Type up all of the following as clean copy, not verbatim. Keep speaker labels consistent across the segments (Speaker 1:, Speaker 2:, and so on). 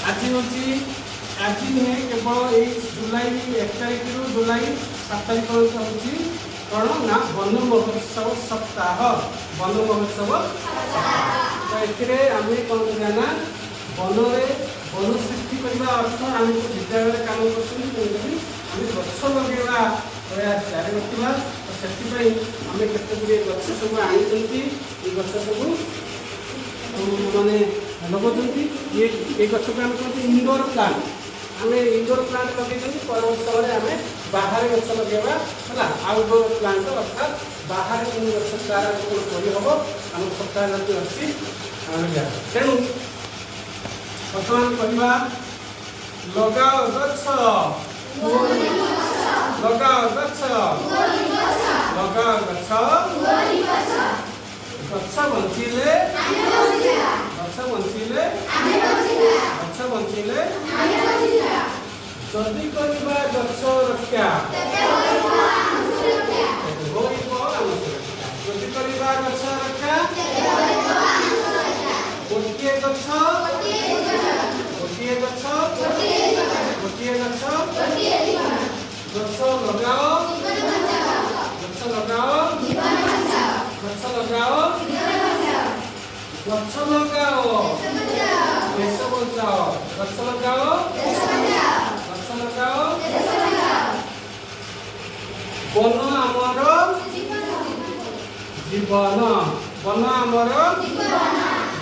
Speaker 1: आज हूँ आज नुहे केवल ये जुलाई 1 तारिख रु जुलाई 7 तारिख हूँ कौन ना वन महोत्सव सप्ताह वन महोत्सव तो ये आम कौन करना वन में वन सृष्टि करने अर्थ आम विद्यालय काम कर गछ लगे प्रयास जारी रखा तो से आम केत गछ सब आनी गछ सब माने लगाउछन्ति ये गछ को आम कहते इंडोर प्लांट आम इंडोर प्लांट लगे पर समय आम बाहर गछ लगेगा है आउटडोर प्लांट अर्थात बाहर गछ चारा करहब आम सरकार अच्छी तेणु बर्तमान कहवा लगाओ गछ लगाओ गछ लगाओ गछ गछ बंचिले गछ बंचिले गछ बंचिले जदि करबा गछ रक्षा जदि करबा गछ रक्षा गोटे गछ गोटे गछ गोटे गछ गछ लगाओ गछ लगाओ गछ लगाओ गछ लगाओ देश बचाओ गछ लगाओ गछ लगाओ वन आमर जीवन वन आमर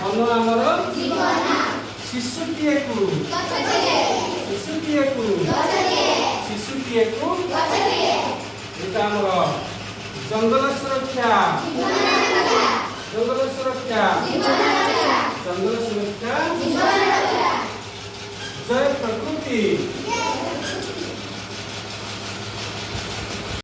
Speaker 1: वन आमर शिशुटीए को शिशुटीए को शिशुटीए को एटा आमर जंगल सुरक्षा जंगल सुरक्षा जंगल सुरक्षा जय प्रकृति।